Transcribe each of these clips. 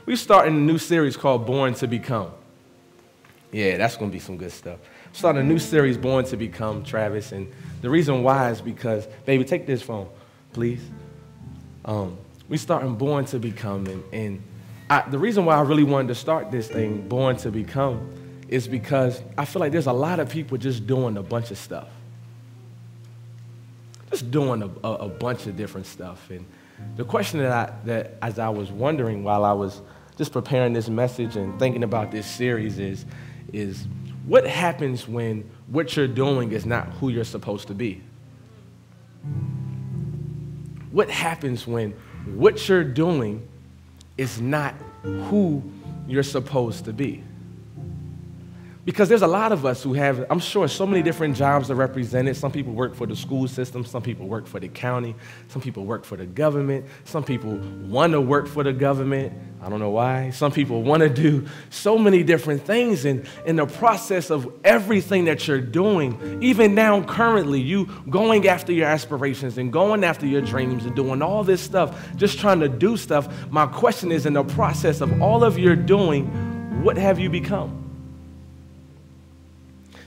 we're starting a new series called Born to Become. Yeah, that's going to be some good stuff. Starting a new series, Born to Become, Travis. And the reason why is because, baby, take this phone, please. We starting Born to Become. And the reason why I really wanted to start this thing, Born to Become, is because I feel like there's a lot of people just doing a bunch of stuff. Just doing a bunch of different stuff. And the question that as I was wondering while I was just preparing this message and thinking about this series is what happens when what you're doing is not who you're supposed to be? What happens when what you're doing is not who you're supposed to be? Because there's a lot of us who have, I'm sure, so many different jobs are represented. Some people work for the school system. Some people work for the county. Some people work for the government. Some people want to work for the government. I don't know why. Some people want to do so many different things. And in the process of everything that you're doing, even now currently, you going after your aspirations and going after your dreams and doing all this stuff, just trying to do stuff, my question is, in the process of all of your doing, what have you become?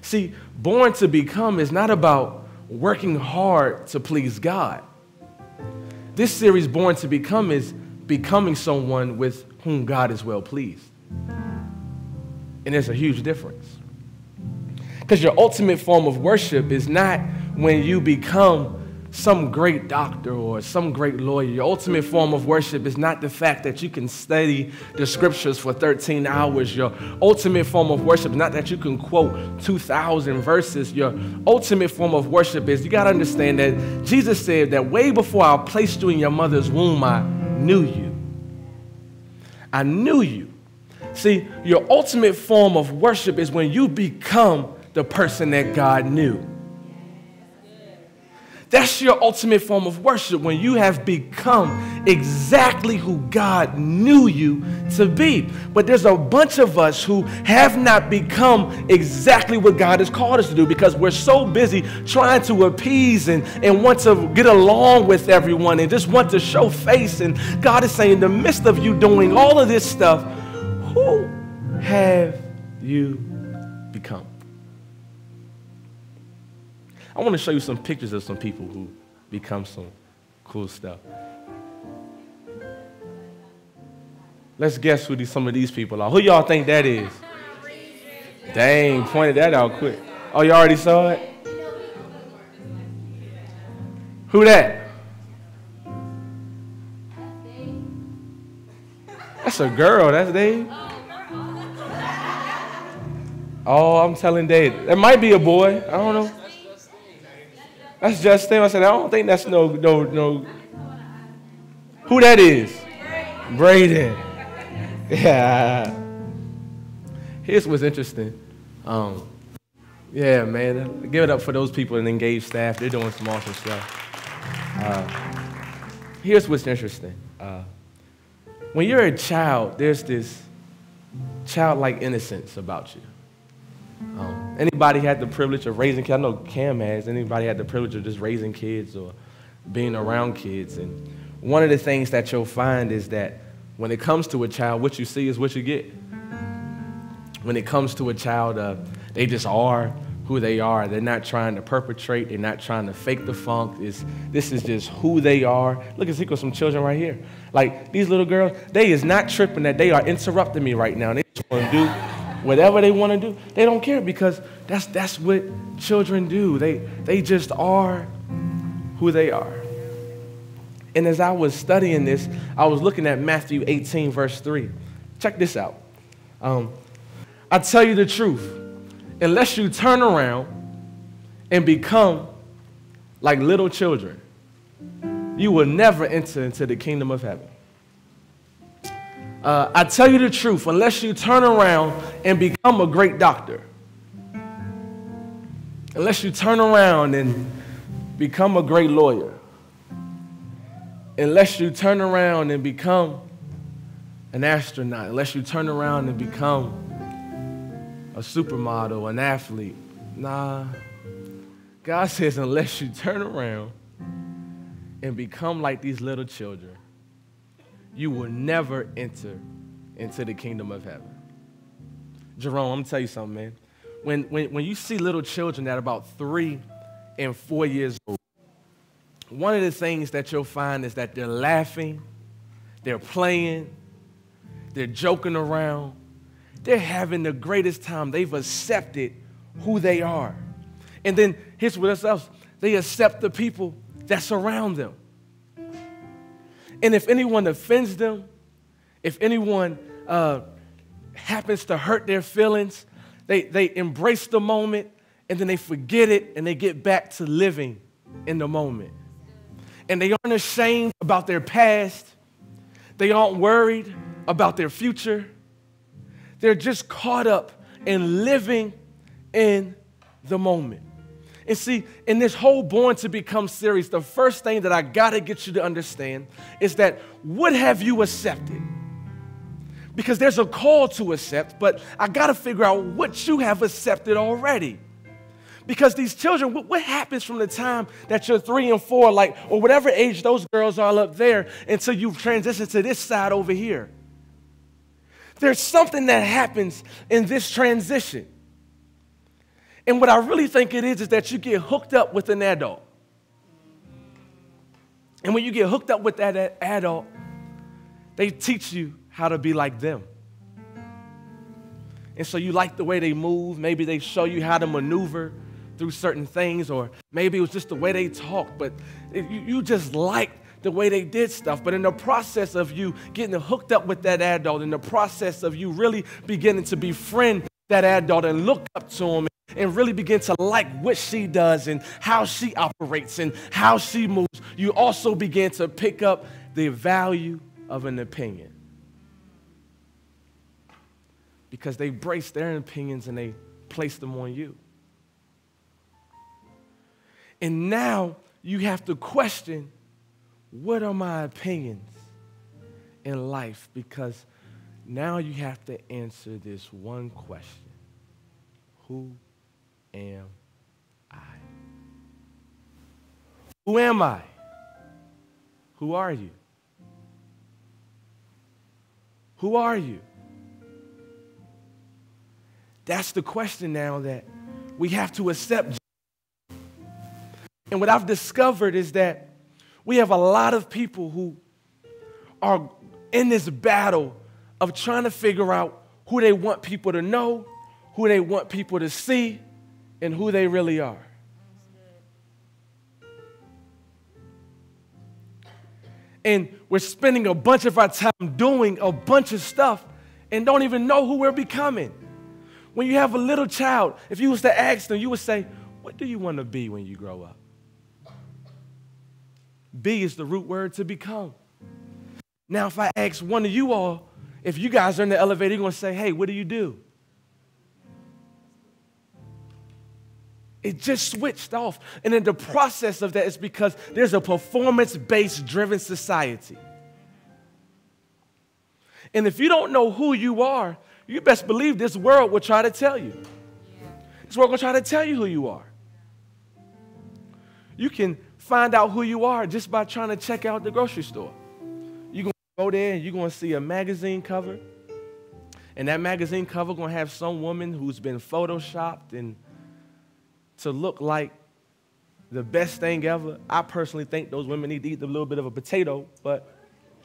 See, Born to Become is not about working hard to please God. This series, Born to Become, is becoming someone with whom God is well pleased. And there's a huge difference. Because your ultimate form of worship is not when you become some great doctor or some great lawyer. Your ultimate form of worship is not the fact that you can study the scriptures for 13 hours. Your ultimate form of worship is not that you can quote 2,000 verses. Your ultimate form of worship is, you got to understand that Jesus said that way before I placed you in your mother's womb, I knew you. I knew you. See, your ultimate form of worship is when you become the person that God knew. That's your ultimate form of worship, when you have become exactly who God knew you to be. But there's a bunch of us who have not become exactly what God has called us to do because we're so busy trying to appease and want to get along with everyone and just want to show face. And God is saying, in the midst of you doing all of this stuff, who have you become? I want to show you some pictures of some people who become some cool stuff. Let's guess who some of these people are. Who y'all think that is? Dang, pointed that out quick. Oh, you already saw it? Who that? That's a girl. That's Dave. Oh, I'm telling Dave. That might be a boy. I don't know. That's just him. I said, I don't think that's no. Who that is? Braden. Yeah. Here's what's interesting. Yeah, man. Give it up for those people in iNgage staff. They're doing some awesome stuff. Here's what's interesting. When you're a child, there's this childlike innocence about you. Anybody had the privilege of raising kids? I know Cam has. Anybody had the privilege of just raising kids or being around kids? And one of the things that you'll find is that when it comes to a child, what you see is what you get. When it comes to a child, they just are who they are. They're not trying to perpetrate. They're not trying to fake the funk. This is just who they are. Look at some children right here. Like these little girls, they is not tripping that they are interrupting me right now. They just want to do whatever they want to do. They don't care because that's what children do. They just are who they are. And as I was studying this, I was looking at Matthew 18, verse 3. Check this out. I tell you the truth, unless you turn around and become like little children, you will never enter into the kingdom of heaven. I tell you the truth, unless you turn around and become a great doctor, unless you turn around and become a great lawyer, unless you turn around and become an astronaut, unless you turn around and become a supermodel, an athlete, nah. God says unless you turn around and become like these little children, you will never enter into the kingdom of heaven. Jerome, I'm going to tell you something, man. When you see little children that are about 3 and 4 years old, one of the things that you'll find is that they're laughing, they're playing, they're joking around, they're having the greatest time. They've accepted who they are. And then here's what else, they accept the people that surround them. And if anyone offends them, if anyone happens to hurt their feelings, they embrace the moment, and then they forget it, and they get back to living in the moment. And they aren't ashamed about their past. They aren't worried about their future. They're just caught up in living in the moment. And see, in this whole Born to Become series, the first thing that I got to get you to understand is that what have you accepted? Because there's a call to accept, but I got to figure out what you have accepted already. Because these children, what happens from the time that you're 3 and 4, or whatever age those girls are up there, until you transition to this side over here? There's something that happens in this transition. And what I really think it is that you get hooked up with an adult. And when you get hooked up with that adult, they teach you how to be like them. And so you like the way they move. Maybe they show you how to maneuver through certain things, or maybe it was just the way they talked, but you just liked the way they did stuff. But in the process of you getting hooked up with that adult, in the process of you really beginning to befriend that adult and look up to him and really begin to like what she does and how she operates and how she moves, you also begin to pick up the value of an opinion. Because they brace their opinions and they place them on you. And now you have to question, what are my opinions in life? Because now you have to answer this one question. Who am I? Who am I? Who are you? Who are you? That's the question now that we have to accept. And what I've discovered is that we have a lot of people who are in this battle of trying to figure out who they want people to know, who they want people to see, and who they really are. And we're spending a bunch of our time doing a bunch of stuff and don't even know who we're becoming. When you have a little child, if you was to ask them, you would say, what do you want to be when you grow up? Be is the root word to become. Now, if I ask one of you all, if you guys are in the elevator, you're going to say, hey, what do you do? It just switched off. And in the process of that, it's because there's a performance-based driven society. And if you don't know who you are, you best believe this world will try to tell you. This world will try to tell you who you are. You can find out who you are just by trying to check out the grocery store. You're going to go there and you're going to see a magazine cover. And that magazine cover going to have some woman who's been photoshopped and to look like the best thing ever. I personally think those women need to eat a little bit of a potato, but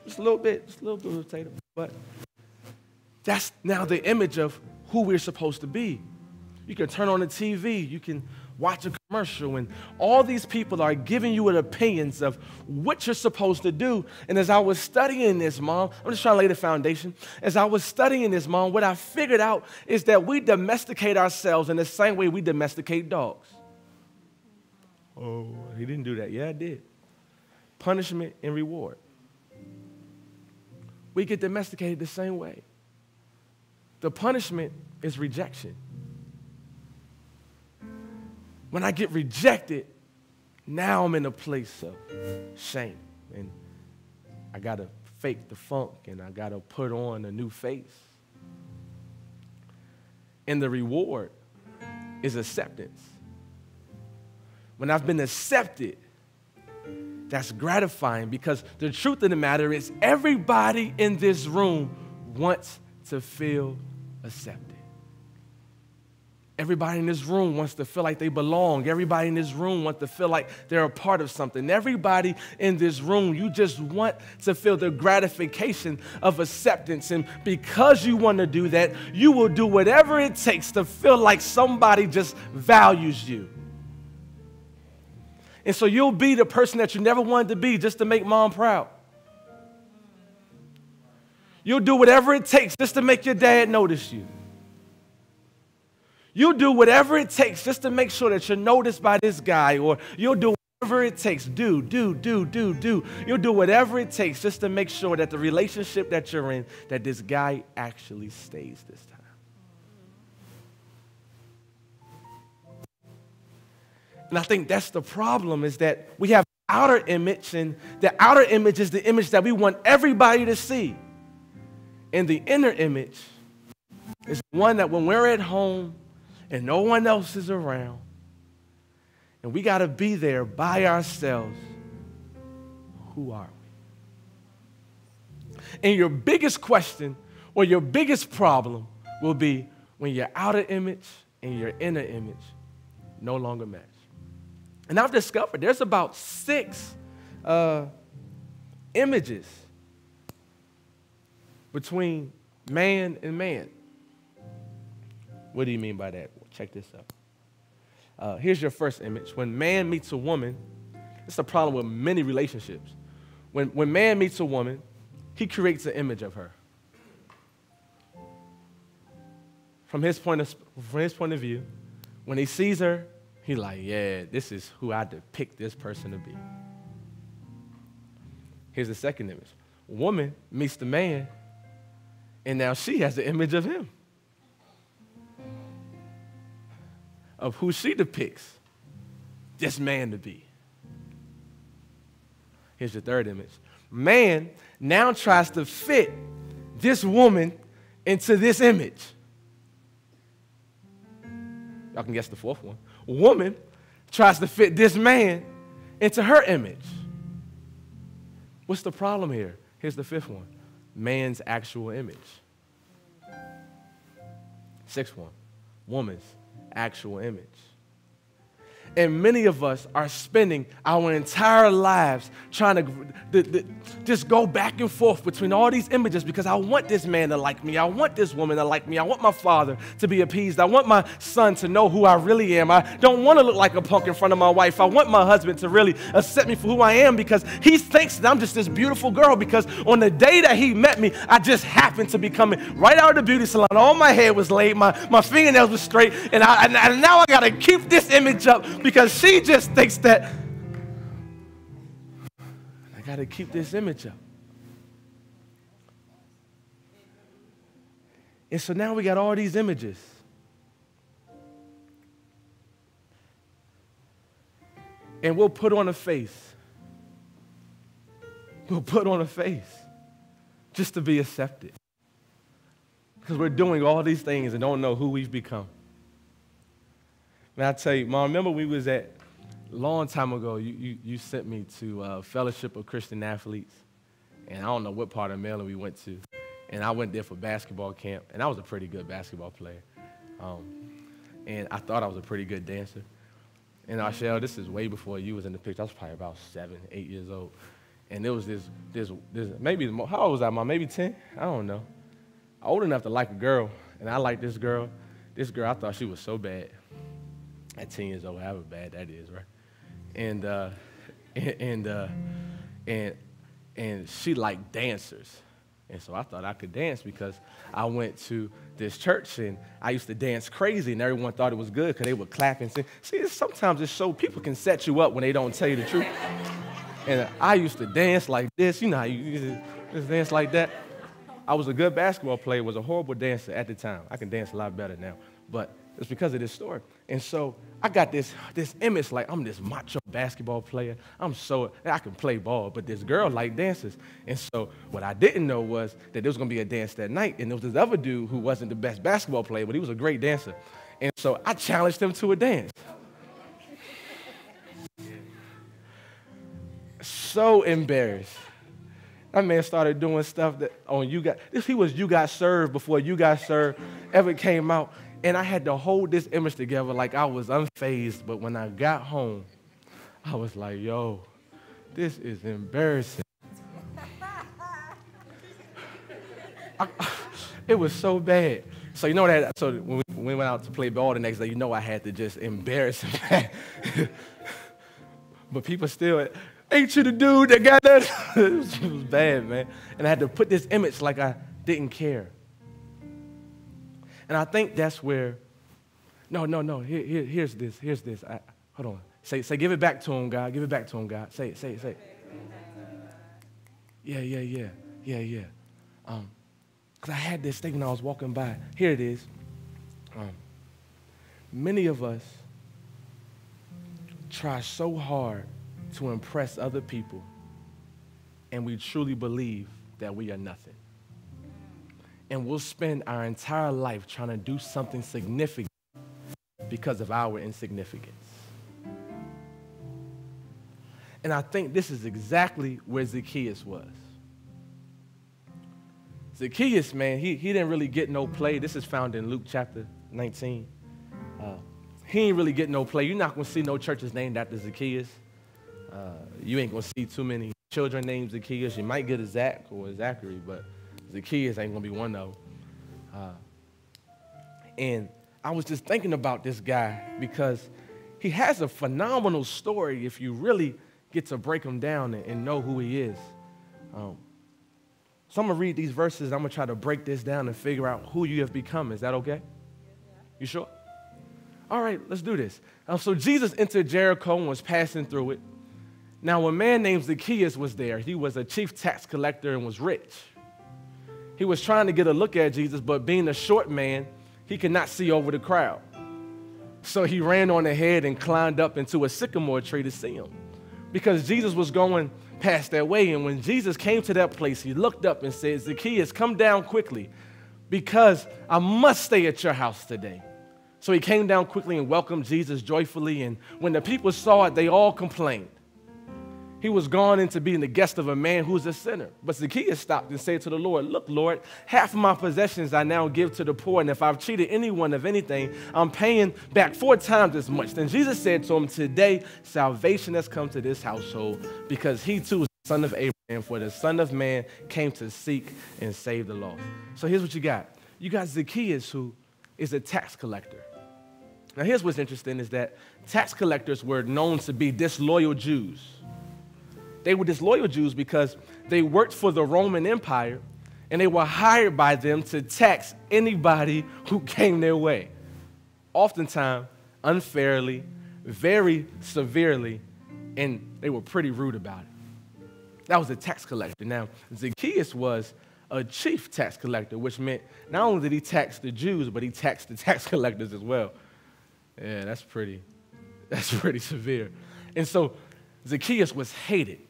just a little bit of a potato. But that's now the image of who we're supposed to be. You can turn on the TV, you can watch a commercial, and all these people are giving you opinions of what you're supposed to do. And as I was studying this, Mom, I'm just trying to lay the foundation. As I was studying this, Mom, what I figured out is that we domesticate ourselves in the same way we domesticate dogs. Oh, he didn't do that. Yeah, I did. Punishment and reward. We get domesticated the same way. The punishment is rejection. When I get rejected, now I'm in a place of shame. And I got to fake the funk, and I got to put on a new face. And the reward is acceptance. When I've been accepted, that's gratifying, because the truth of the matter is everybody in this room wants to feel accepted. Everybody in this room wants to feel like they belong. Everybody in this room wants to feel like they're a part of something. Everybody in this room, you just want to feel the gratification of acceptance. And because you want to do that, you will do whatever it takes to feel like somebody just values you. And so you'll be the person that you never wanted to be just to make mom proud. You'll do whatever it takes just to make your dad notice you. You'll do whatever it takes just to make sure that you're noticed by this guy, or you'll do whatever it takes. Do. You'll do whatever it takes just to make sure that the relationship that you're in, that this guy actually stays this time. And I think that's the problem, is that we have outer image, and the outer image is the image that we want everybody to see. And the inner image is one that when we're at home and no one else is around, and we got to be there by ourselves, who are we? And your biggest question or your biggest problem will be when your outer image and your inner image no longer match. And I've discovered there's about 6 images between man and man. What do you mean by that? Well, check this out. Here's your first image. When man meets a woman, it's a problem with many relationships. When man meets a woman, he creates an image of her. From his point of view, when he sees her, he's like, yeah, this is who I depict this person to be. Here's the second image. A woman meets the man, and now she has the image of him, of who she depicts this man to be. Here's the third image. Man now tries to fit this woman into this image. Y'all can guess the fourth one. Woman tries to fit this man into her image. What's the problem here? Here's the fifth one. Man's actual image. Sixth one. Woman's actual image. And many of us are spending our entire lives trying to just go back and forth between all these images, because I want this man to like me. I want this woman to like me. I want my father to be appeased. I want my son to know who I really am. I don't want to look like a punk in front of my wife. I want my husband to really accept me for who I am, because he thinks that I'm just this beautiful girl, because on the day that he met me, I just happened to be coming right out of the beauty salon. All my hair was laid. My fingernails were straight. And now I got to keep this image up, because she just thinks that I got to keep this image up. And so now we got all these images. And we'll put on a face. We'll put on a face just to be accepted, because we're doing all these things and don't know who we've become. And I tell you, Mom, remember we was at, a long time ago, you sent me to Fellowship of Christian Athletes, and I don't know what part of Maryland we went to, and I went there for basketball camp, and I was a pretty good basketball player, and I thought I was a pretty good dancer. And Arshel, this is way before you was in the picture. I was probably about 7, 8 years old, and there was this maybe, how old was I, Mom? Maybe 10? I don't know. Old enough to like a girl, and I liked this girl. This girl, I thought she was so bad. At 10 years old, however bad that is, right? And she liked dancers. And so I thought I could dance, because I went to this church and I used to dance crazy, and everyone thought it was good because they would clap and sing. See, sometimes it shows people can set you up when they don't tell you the truth. And I used to dance like this. You know how you just dance like that? I was a good basketball player, was a horrible dancer at the time. I can dance a lot better now, but it's because of this story. And so I got this image like I'm this macho basketball player. I can play ball, but this girl liked dances. And so what I didn't know was that there was going to be a dance that night, and there was this other dude who wasn't the best basketball player, but he was a great dancer. And so I challenged him to a dance. So embarrassed. That man started doing stuff that on You Got, he was You Got Served before You Got Served ever came out. And I had to hold this image together like I was unfazed. But when I got home, I was like, yo, this is embarrassing. It was so bad. So you know that, so when we went out to play ball the next day, you know I had to just embarrass him. But people still, ain't you the dude that got that? It was bad, man. And I had to put this image like I didn't care. And I think that's where, no. Here's this. Hold on. Say, give it back to him, God. Give it back to him, God. Say. Yeah. Because I had this thing when I was walking by. Here it is. Many of us try so hard to impress other people, and we truly believe that we are nothing. And we'll spend our entire life trying to do something significant because of our insignificance. And I think this is exactly where Zacchaeus was. Zacchaeus, man, he didn't really get no play. This is found in Luke chapter 19. He ain't really get no play. You're not going to see no churches named after Zacchaeus. You ain't going to see too many children named Zacchaeus. You might get a Zach or a Zachary, but Zacchaeus ain't going to be one of them. And I was just thinking about this guy because he has a phenomenal story if you really get to break him down and know who he is. So I'm going to read these verses. I'm going to try to break this down and figure out who you have become. Is that okay? You sure? All right, let's do this. So Jesus entered Jericho and was passing through it. Now, a man named Zacchaeus was there. He was a chief tax collector and was rich. He was trying to get a look at Jesus, but being a short man, he could not see over the crowd. So he ran on ahead and climbed up into a sycamore tree to see him, because Jesus was going past that way. And when Jesus came to that place, he looked up and said, Zacchaeus, come down quickly, because I must stay at your house today. So he came down quickly and welcomed Jesus joyfully. And when the people saw it, they all complained. He was gone into being the guest of a man who's a sinner. But Zacchaeus stopped and said to the Lord, look, Lord, half of my possessions I now give to the poor, and if I've cheated anyone of anything, I'm paying back 4 times as much. Then Jesus said to him, today salvation has come to this household, because he too is the son of Abraham, for the Son of Man came to seek and save the lost. So here's what you got. You got Zacchaeus, who is a tax collector. Now here's what's interesting is that tax collectors were known to be disloyal Jews. They were disloyal Jews because they worked for the Roman Empire, and they were hired by them to tax anybody who came their way, oftentimes unfairly, very severely, and they were pretty rude about it. That was a tax collector. Now, Zacchaeus was a chief tax collector, which meant not only did he tax the Jews, but he taxed the tax collectors as well. Yeah, that's pretty severe. And so Zacchaeus was hated.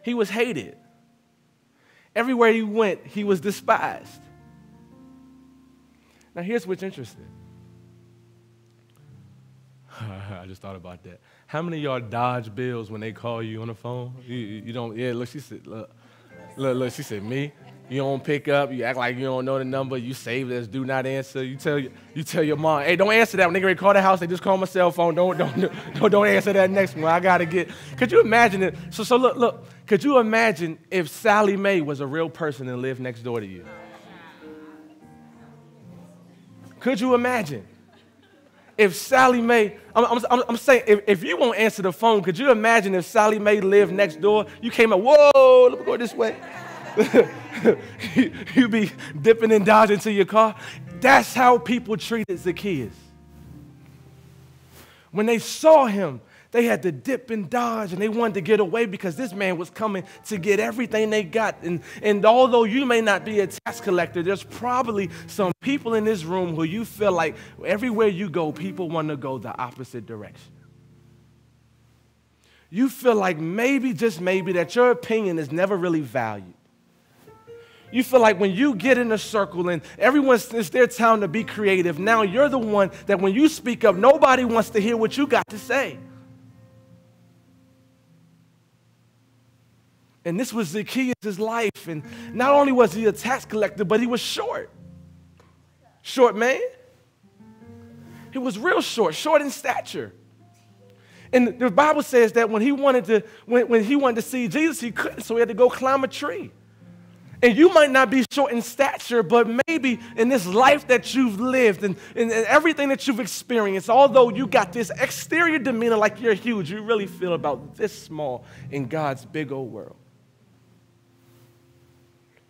He was hated. Everywhere he went, he was despised. Now, here's what's interesting. I just thought about that. How many of y'all dodge bills when they call you on the phone? You don't, yeah, look, she said, look, she said, me? You don't pick up, you act like you don't know the number, you save it as do not answer. You tell your mom, hey, don't answer that. When they get ready to call the house, they just call my cell phone. Don't answer that next one. I gotta get. Could you imagine it? So look, could you imagine if Sally Mae was a real person and lived next door to you? Could you imagine? If Sally Mae, I'm saying, if you won't answer the phone, could you imagine if Sally Mae lived next door? You came up, whoa, let me go this way. You be dipping and dodging to your car. That's how people treated Zacchaeus. When they saw him, they had to dip and dodge, and they wanted to get away because this man was coming to get everything they got. And although you may not be a tax collector, there's probably some people in this room who you feel like everywhere you go, people want to go the opposite direction. You feel like maybe, just maybe, that your opinion is never really valued. You feel like when you get in a circle and it's their time to be creative, now you're the one that when you speak up, nobody wants to hear what you got to say. And this was Zacchaeus' life. And not only was he a tax collector, but he was short. Short man. He was real short, short in stature. And the Bible says that when he wanted to see Jesus, he couldn't, so he had to go climb a tree. And you might not be short in stature, but maybe in this life that you've lived and everything that you've experienced, although you got this exterior demeanor like you're huge, you really feel about this small in God's big old world.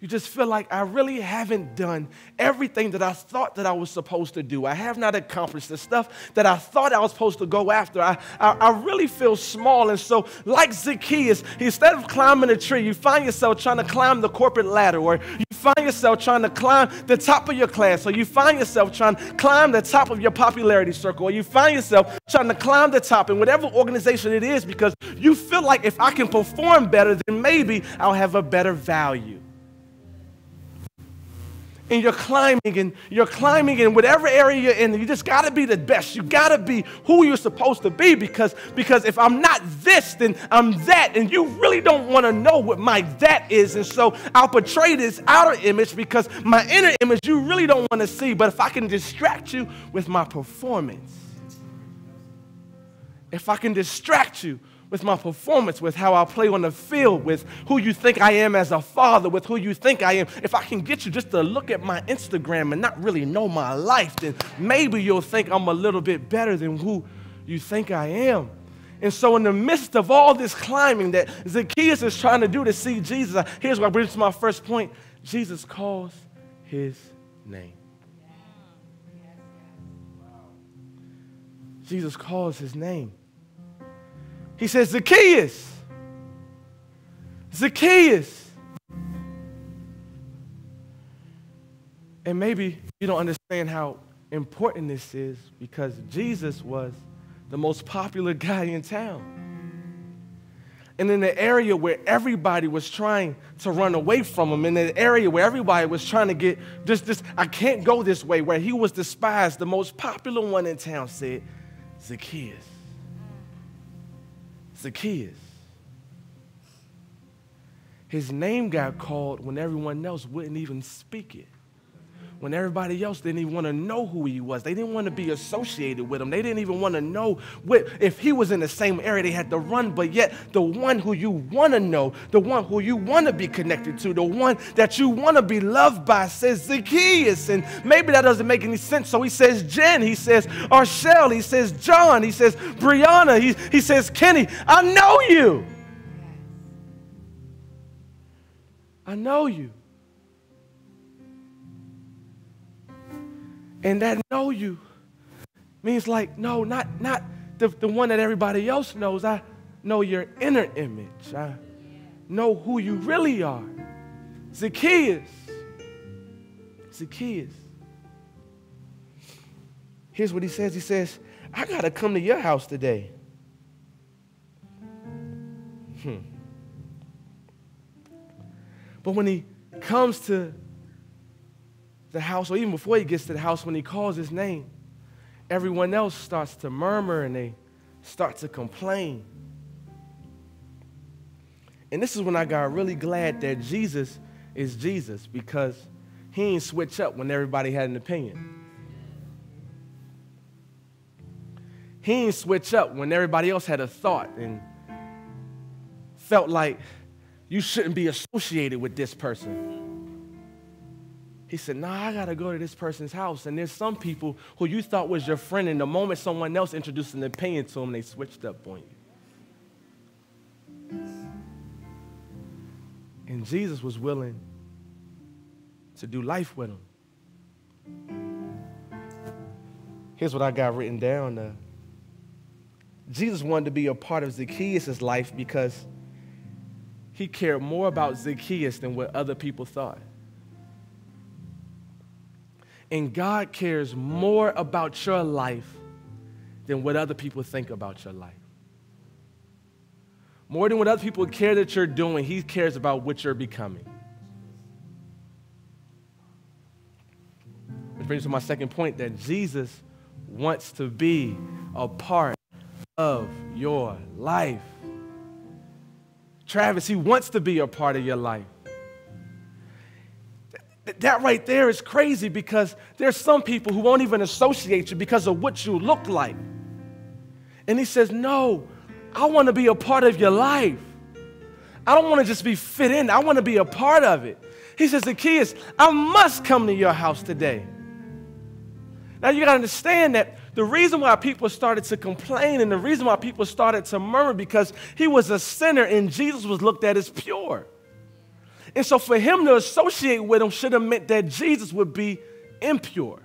You just feel like I really haven't done everything that I thought that I was supposed to do. I have not accomplished the stuff that I thought I was supposed to go after. I really feel small. And so like Zacchaeus, instead of climbing a tree, you find yourself trying to climb the corporate ladder, or you find yourself trying to climb the top of your class, or you find yourself trying to climb the top of your popularity circle, or you find yourself trying to climb the top in whatever organization it is because you feel like if I can perform better, then maybe I'll have a better value. And you're climbing in whatever area you're in. You just got to be the best. You got to be who you're supposed to be because if I'm not this, then I'm that. And you really don't want to know what my that is. And so I'll portray this outer image because my inner image you really don't want to see. But if I can distract you with my performance, if I can distract you with my performance, with how I play on the field, with who you think I am as a father, with who you think I am. If I can get you just to look at my Instagram and not really know my life, then maybe you'll think I'm a little bit better than who you think I am. And so in the midst of all this climbing that Zacchaeus is trying to do to see Jesus, here's what brings to my first point. Jesus calls his name. Jesus calls his name. He says, Zacchaeus, Zacchaeus. And maybe you don't understand how important this is because Jesus was the most popular guy in town. And in the area where everybody was trying to run away from him, in the area where everybody was trying to get this, I can't go this way, where he was despised, the most popular one in town said, Zacchaeus. Zacchaeus. His name got called when everyone else wouldn't even speak it. When everybody else didn't even want to know who he was. They didn't want to be associated with him. They didn't even want to know if he was in the same area they had to run. But yet the one who you want to know, the one who you want to be connected to, the one that you want to be loved by says Zacchaeus. And maybe that doesn't make any sense. So he says Jen, he says Arshel, he says John, he says Brianna, he says Kenny, I know you. I know you. And that know you means like, no, not the one that everybody else knows. I know your inner image. I know who you really are. Zacchaeus. Zacchaeus. Here's what he says. He says, I got to come to your house today. But when he comes to the house, or even before he gets to the house, when he calls his name, everyone else starts to murmur and they start to complain. And this is when I got really glad that Jesus is Jesus, because he ain't switch up when everybody had an opinion. He ain't switch up when everybody else had a thought and felt like you shouldn't be associated with this person. He said, nah, I got to go to this person's house. And there's some people who you thought was your friend, and the moment someone else introduced an opinion to them, they switched up on you. And Jesus was willing to do life with them. Here's what I got written down. Jesus wanted to be a part of Zacchaeus' life because he cared more about Zacchaeus than what other people thought. And God cares more about your life than what other people think about your life. More than what other people care that you're doing, he cares about what you're becoming. Which brings me to my second point, that Jesus wants to be a part of your life. Travis, he wants to be a part of your life. That right there is crazy because there's some people who won't even associate you because of what you look like. And he says, no, I want to be a part of your life. I don't want to just be fit in. I want to be a part of it. He says, Zacchaeus, I must come to your house today. Now you got to understand that the reason why people started to complain and the reason why people started to murmur because he was a sinner and Jesus was looked at as pure. And so for him to associate with him should have meant that Jesus would be impure.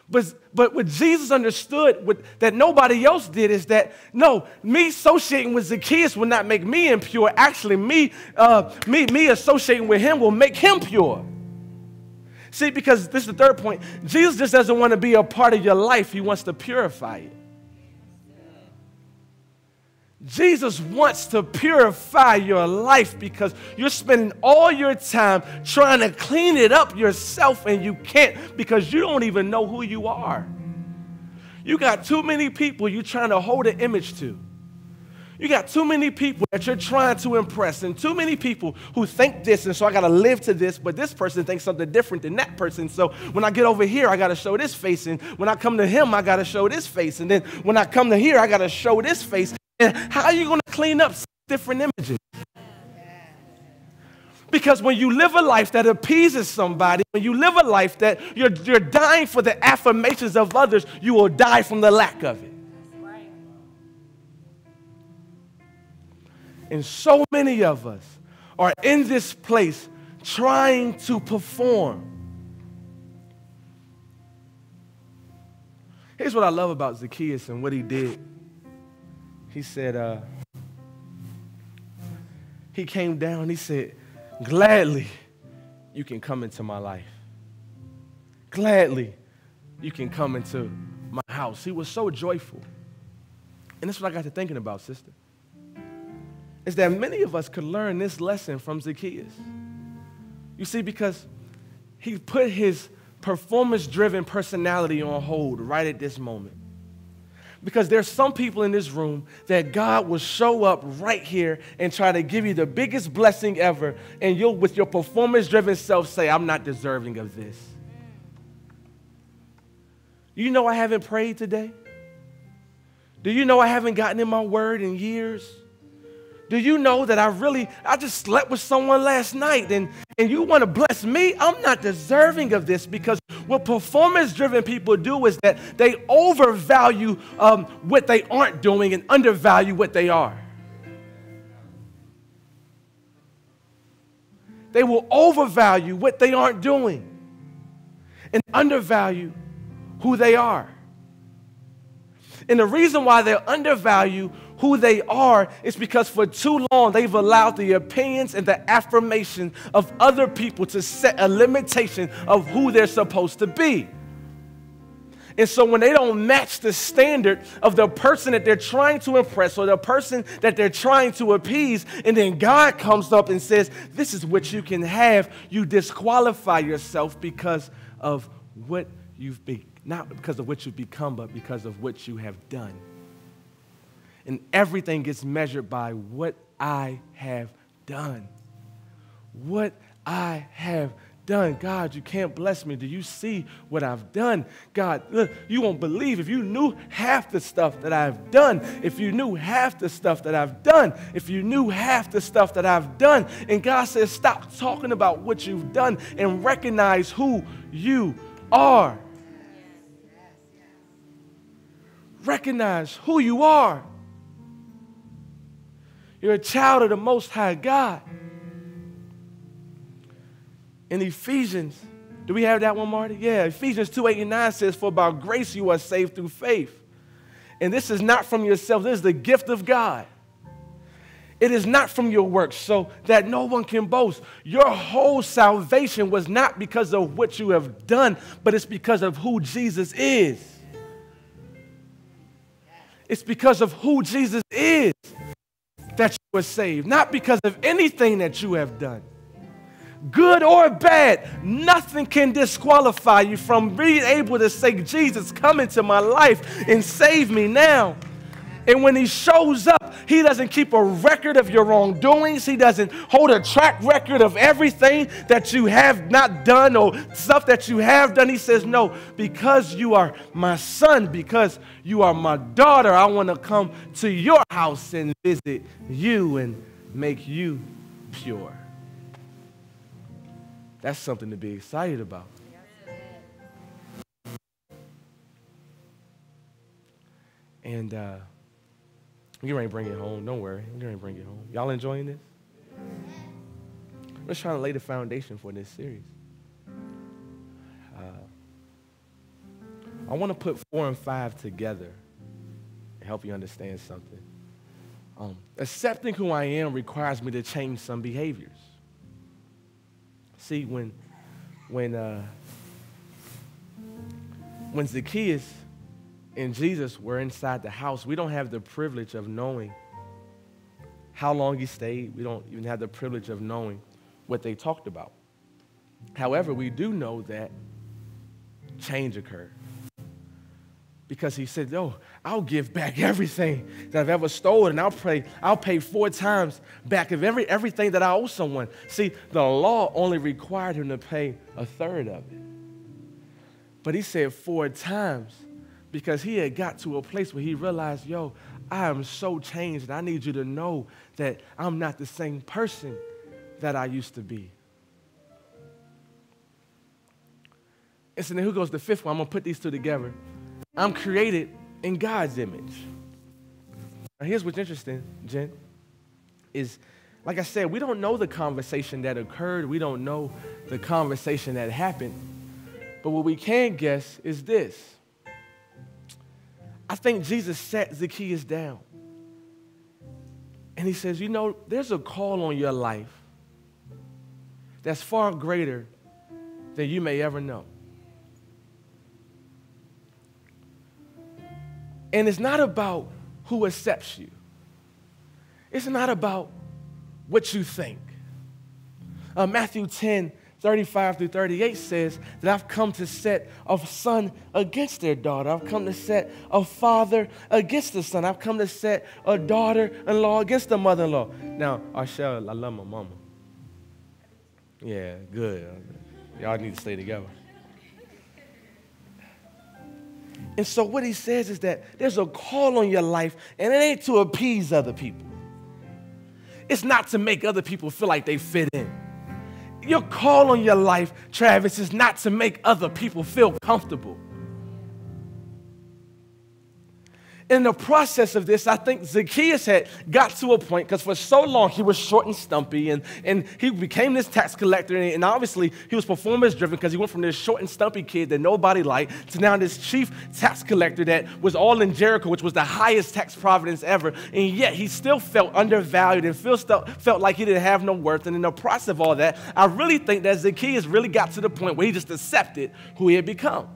But what Jesus understood that nobody else did is that, no, me associating with Zacchaeus will not make me impure. Actually, me associating with him will make him pure. See, because this is the third point. Jesus just doesn't want to be a part of your life. He wants to purify it. Jesus wants to purify your life because you're spending all your time trying to clean it up yourself and you can't because you don't even know who you are. You got too many people you're trying to hold an image to. You got too many people that you're trying to impress and too many people who think this and so I got to live to this, but this person thinks something different than that person. So when I get over here, I got to show this face. And when I come to him, I got to show this face. And then when I come to here, I got to show this face. And how are you going to clean up different images? Because when you live a life that appeases somebody, when you live a life that you're dying for the affirmations of others, you will die from the lack of it. And so many of us are in this place trying to perform. Here's what I love about Zacchaeus and what he did. He said, he came down, he said, gladly you can come into my life. Gladly you can come into my house. He was so joyful. And that's what I got to thinking about, sister. Is that many of us could learn this lesson from Zacchaeus. You see, because he put his performance-driven personality on hold right at this moment. Because there's some people in this room that God will show up right here and try to give you the biggest blessing ever, and you'll, with your performance-driven self, say, I'm not deserving of this. You know I haven't prayed today? Do you know I haven't gotten in my word in years? Do you know that I just slept with someone last night and you want to bless me? I'm not deserving of this, because what performance-driven people do is that they overvalue what they aren't doing and undervalue what they are. They will overvalue what they aren't doing and undervalue who they are. And the reason why they undervalue who they are is because for too long they've allowed the opinions and the affirmation of other people to set a limitation of who they're supposed to be. And so when they don't match the standard of the person that they're trying to impress or the person that they're trying to appease, and then God comes up and says, this is what you can have, you disqualify yourself because of what you've been, not because of what you've become, but because of what you have done. And everything gets measured by what I have done. What I have done. God, you can't bless me. Do you see what I've done? God, look, you won't believe if you knew half the stuff that I've done. If you knew half the stuff that I've done. If you knew half the stuff that I've done. And God says, stop talking about what you've done and recognize who you are. Recognize who you are. You're a child of the Most High God. In Ephesians, do we have that one, Marty? Yeah, Ephesians 2:8-9 says, for by grace you are saved through faith. And this is not from yourself. This is the gift of God. It is not from your works, so that no one can boast. Your whole salvation was not because of what you have done, but it's because of who Jesus is. It's because of who Jesus is that you were saved, not because of anything that you have done. Good or bad, nothing can disqualify you from being able to say, Jesus, come into my life and save me now. And when he shows up, he doesn't keep a record of your wrongdoings. He doesn't hold a track record of everything that you have not done or stuff that you have done. He says, no, because you are my son, because you are my daughter, I want to come to your house and visit you and make you pure. That's something to be excited about. And we're going to bring it home. Don't worry. We're going to bring it home. Y'all enjoying this? I'm just trying to lay the foundation for this series. I want to put 4 and 5 together and help you understand something. Accepting who I am requires me to change some behaviors. See, when Zacchaeus and Jesus were inside the house, we don't have the privilege of knowing how long he stayed. We don't even have the privilege of knowing what they talked about. However, we do know that change occurred. Because he said, "Oh, I'll give back everything that I've ever stolen, and I'll pay 4 times back of everything that I owe someone." See, the law only required him to pay 1/3 of it. But he said 4 times because he had got to a place where he realized, yo, I am so changed, and I need you to know that I'm not the same person that I used to be. And so then who goes the 5th one? I'm going to put these 2 together. I'm created in God's image. Now, here's what's interesting, Jen, is, like I said, we don't know the conversation that occurred. We don't know the conversation that happened. But what we can guess is this. I think Jesus sat Zacchaeus down. And he says, you know, there's a call on your life that's far greater than you may ever know. And it's not about who accepts you. It's not about what you think. Matthew 10:35-38 says that I've come to set a son against their daughter. I've come to set a father against the son. I've come to set a daughter-in-law against the mother-in-law. Now, Arshel, I love my mama. Yeah, good. Y'all need to stay together. And so what he says is that there's a call on your life, and it ain't to appease other people. It's not to make other people feel like they fit in. Your call on your life, Travis, is not to make other people feel comfortable. In the process of this, I think Zacchaeus had got to a point, because for so long he was short and stumpy, and he became this tax collector, and obviously he was performance-driven because he went from this short and stumpy kid that nobody liked to now this chief tax collector that was all in Jericho, which was the highest tax providence ever, and yet he still felt undervalued and felt like he didn't have no worth. And in the process of all that, I really think that Zacchaeus really got to the point where he just accepted who he had become.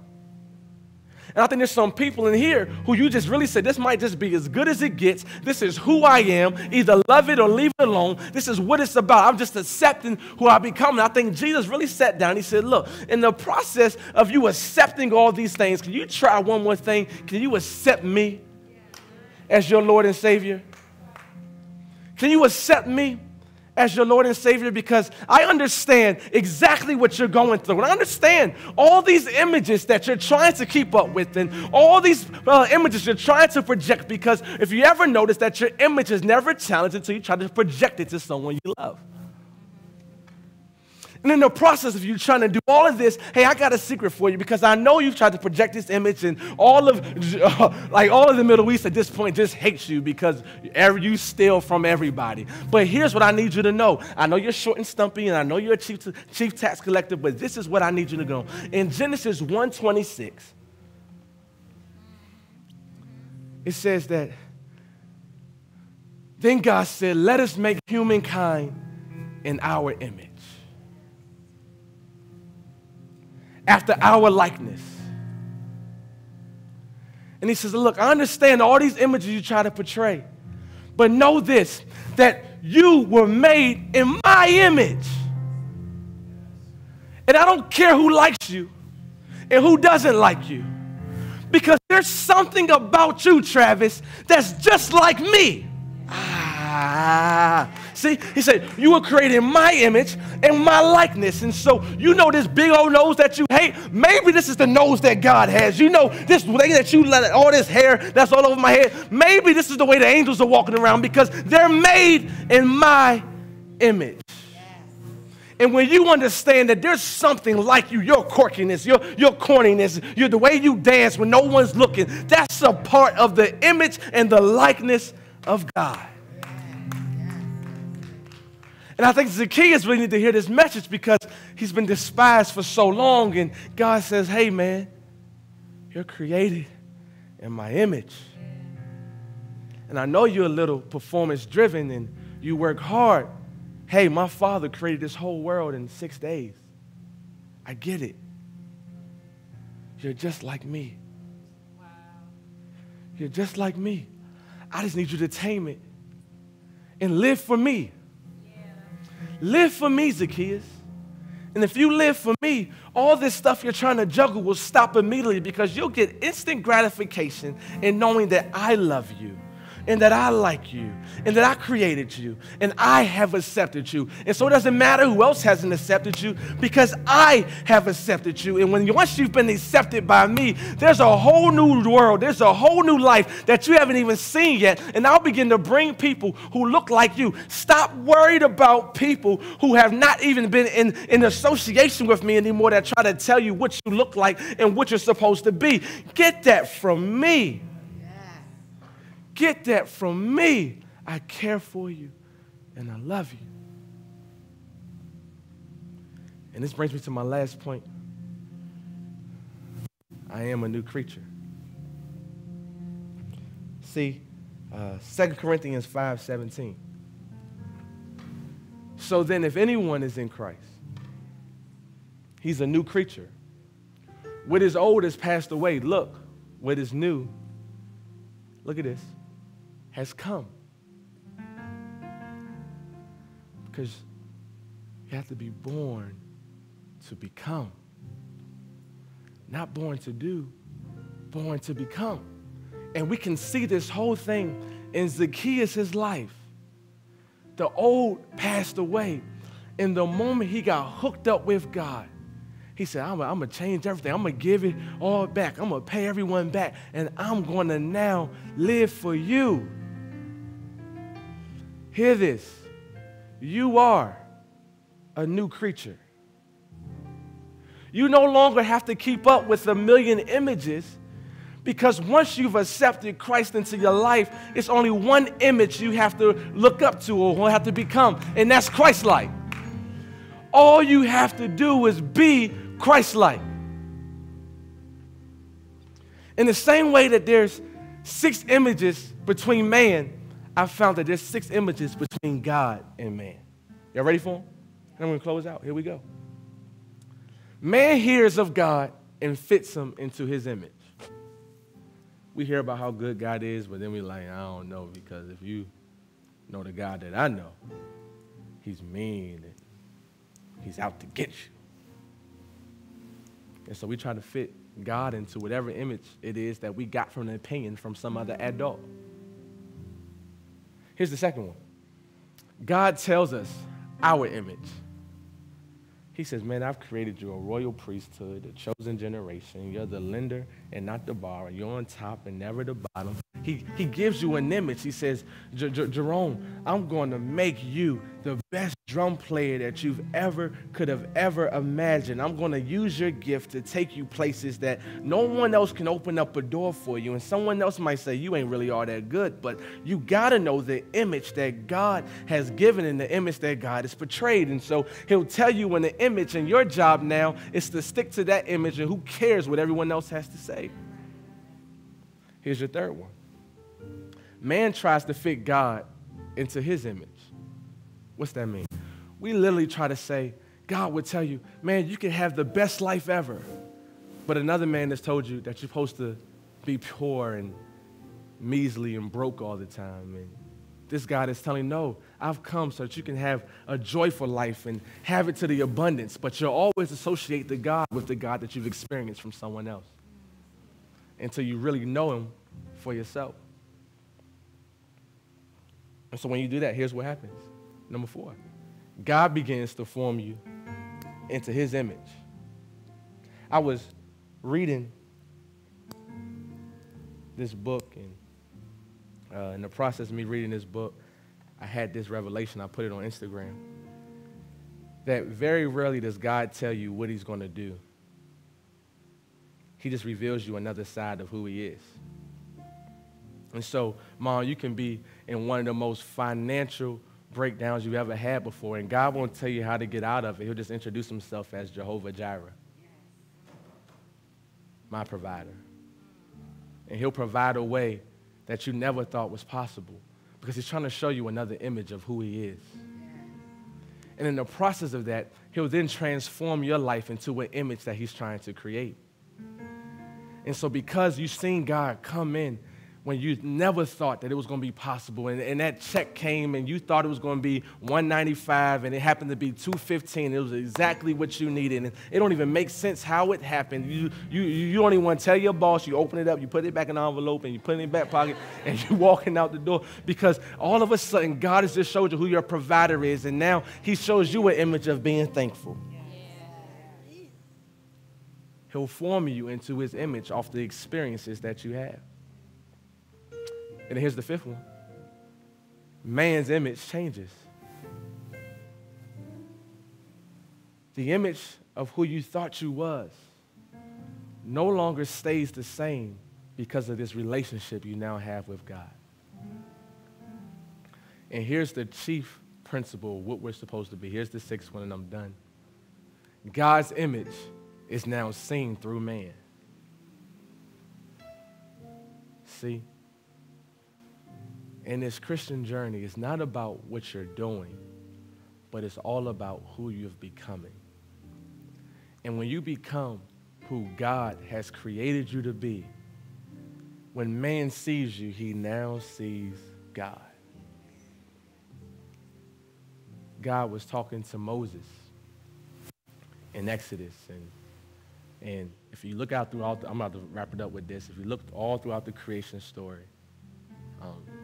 And I think there's some people in here who you just really said, this might just be as good as it gets. This is who I am. Either love it or leave it alone. This is what it's about. I'm just accepting who I become. And I think Jesus really sat down. He said, look, in the process of you accepting all these things, can you try one more thing? Can you accept me as your Lord and Savior? Can you accept me as your Lord and Savior? Because I understand exactly what you're going through. And I understand all these images that you're trying to keep up with and all these images you're trying to project, because if you ever notice that your image is never challenged until you try to project it to someone you love. And in the process of you trying to do all of this, hey, I got a secret for you, because I know you've tried to project this image, and all of the Middle East at this point just hates you because you steal from everybody. But here's what I need you to know. I know you're short and stumpy, and I know you're a chief tax collector, but this is what I need you to know. In Genesis 1:26, it says that, then God said, let us make humankind in our image, after our likeness. And he says, look, I understand all these images you try to portray, but know this, that you were made in my image. And I don't care who likes you and who doesn't like you, because there's something about you, Travis, that's just like me. See, he said, you were created in my image and my likeness. And so, you know this big old nose that you hate? Maybe this is the nose that God has. You know this way that you let all this hair that's all over my head. Maybe this is the way the angels are walking around because they're made in my image. And when you understand that there's something like you, your quirkiness, your corniness, the way you dance when no one's looking, that's a part of the image and the likeness of God. And I think Zacchaeus really need to hear this message because he's been despised for so long. And God says, hey, man, you're created in my image. And I know you're a little performance-driven and you work hard. Hey, my Father created this whole world in 6 days. I get it. You're just like me. Wow. You're just like me. I just need you to tame it and live for me. Live for me, Zacchaeus. And if you live for me, all this stuff you're trying to juggle will stop immediately because you'll get instant gratification in knowing that I love you and that I like you and that I created you and I have accepted you. And so it doesn't matter who else hasn't accepted you because I have accepted you. And once you've been accepted by me, there's a whole new world. There's a whole new life that you haven't even seen yet. And I'll begin to bring people who look like you. Stop worried about people who have not even been in association with me anymore that try to tell you what you look like and what you're supposed to be. Get that from me. Get that from me. I care for you and I love you. And this brings me to my last point. I am a new creature. See, 2 Corinthians 5:17. So then if anyone is in Christ, he's a new creature. What is old has passed away. Look, what is new, look at this, has come. Because you have to be born to become. Not born to do, born to become. And we can see this whole thing in Zacchaeus' life. The old passed away. In the moment he got hooked up with God, he said, I'm going to change everything. I'm going to give it all back. I'm going to pay everyone back. And I'm going to now live for you. Hear this. You are a new creature. You no longer have to keep up with a million images because once you've accepted Christ into your life, it's only one image you have to look up to or have to become, and that's Christ-like. All you have to do is be Christ-like. In the same way that there's 6 images between man, I found that there's 6 images between God and man. Y'all ready for them? And I'm going to close out. Here we go. Man hears of God and fits him into his image. We hear about how good God is, but then we're like, I don't know, because if you know the God that I know, he's mean and he's out to get you. And so we try to fit God into whatever image it is that we got from an opinion from some other adult. Here's the second one. God tells us our image. He says, man, I've created you a royal priesthood, a chosen generation. You're the lender and not the borrower. You're on top and never the bottom. He gives you an image. He says, Jerome, I'm going to make you the best drum player that could have ever imagined. I'm going to use your gift to take you places that no one else can open up a door for you. And someone else might say, you ain't really all that good, but you got to know the image that God has given and the image that God has portrayed. And so he'll tell you in the image, and your job now is to stick to that image, and who cares what everyone else has to say. Here's your third one. Man tries to fit God into his image. What's that mean? We literally try to say, God would tell you, man, you can have the best life ever. But another man has told you that you're supposed to be poor and measly and broke all the time. And this God is telling, no, I've come so that you can have a joyful life and have it to the abundance. But you'll always associate the God with the God that you've experienced from someone else. until you really know him for yourself. And so when you do that, here's what happens. Number 4, God begins to form you into his image. I was reading this book, and in the process of me reading this book, I had this revelation. I put it on Instagram. That very rarely does God tell you what he's going to do. He just reveals you another side of who he is. And so, Mom, you can be in one of the most financial breakdowns you've ever had before, and God won't tell you how to get out of it. He'll just introduce himself as Jehovah Jireh, my provider. And he'll provide a way that you never thought was possible because he's trying to show you another image of who he is. And in the process of that, he'll then transform your life into an image that he's trying to create. And so because you've seen God come in when you never thought that it was going to be possible, and that check came and you thought it was going to be $195 and it happened to be $215, it was exactly what you needed, and it don't even make sense how it happened. You don't even want to tell your boss. You open it up, you put it back in the envelope, and you put it in your back pocket, and you're walking out the door because all of a sudden God has just showed you who your provider is, and now he shows you an image of being thankful. He'll form you into his image off the experiences that you have. And here's the 5th one. Man's image changes. The image of who you thought you was no longer stays the same because of this relationship you now have with God. And here's the chief principle of what we're supposed to be. Here's the 6th one, and I'm done. God's image is now seen through man. See? In this Christian journey, it's not about what you're doing, but it's all about who you're becoming. And when you become who God has created you to be, when man sees you, he now sees God. God was talking to Moses in Exodus, and if you look out throughout, I'm about to wrap it up with this. If you look all throughout the creation story,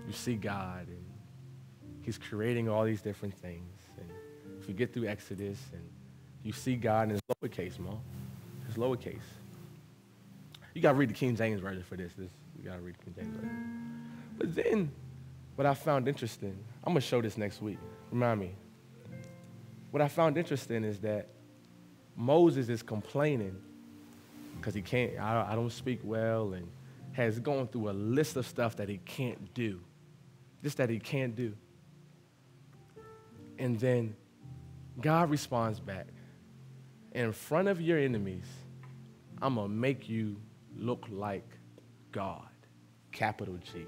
you see God, and he's creating all these different things. And if you get through Exodus, and you see God in his lowercase, Mom, his lowercase. You got to read the King James Version for this. You got to read the King James Version. But then, what I found interesting, I'm going to show this next week. Remind me. What I found interesting is that Moses is complaining because he can't, I don't speak well, and has gone through a list of stuff that he can't do. Just that he can't do. And then God responds back. In front of your enemies, I'm going to make you look like God. Capital G.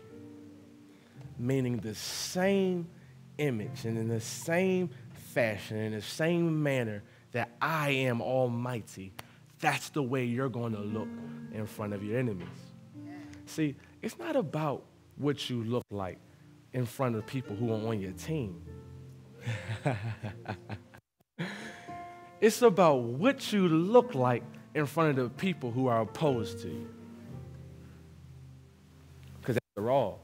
Meaning the same image and in the same fashion, in the same manner that I am almighty. That's the way you're going to look in front of your enemies. See, it's not about what you look like in front of people who are on your team. It's about what you look like in front of the people who are opposed to you. Because after all,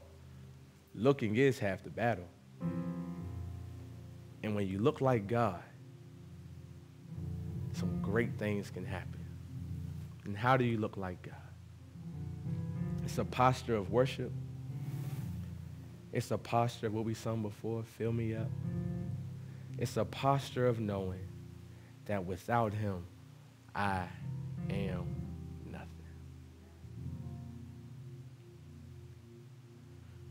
looking is half the battle. And when you look like God, some great things can happen. And how do you look like God? It's a posture of worship. It's a posture of what we sung before, fill me up. It's a posture of knowing that without him, I am nothing.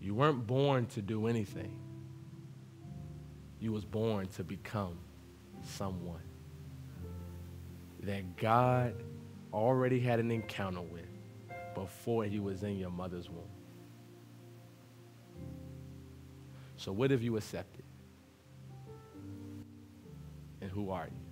You weren't born to do anything. You was born to become someone that God already had an encounter with before he was in your mother's womb. So what have you accepted? And who are you?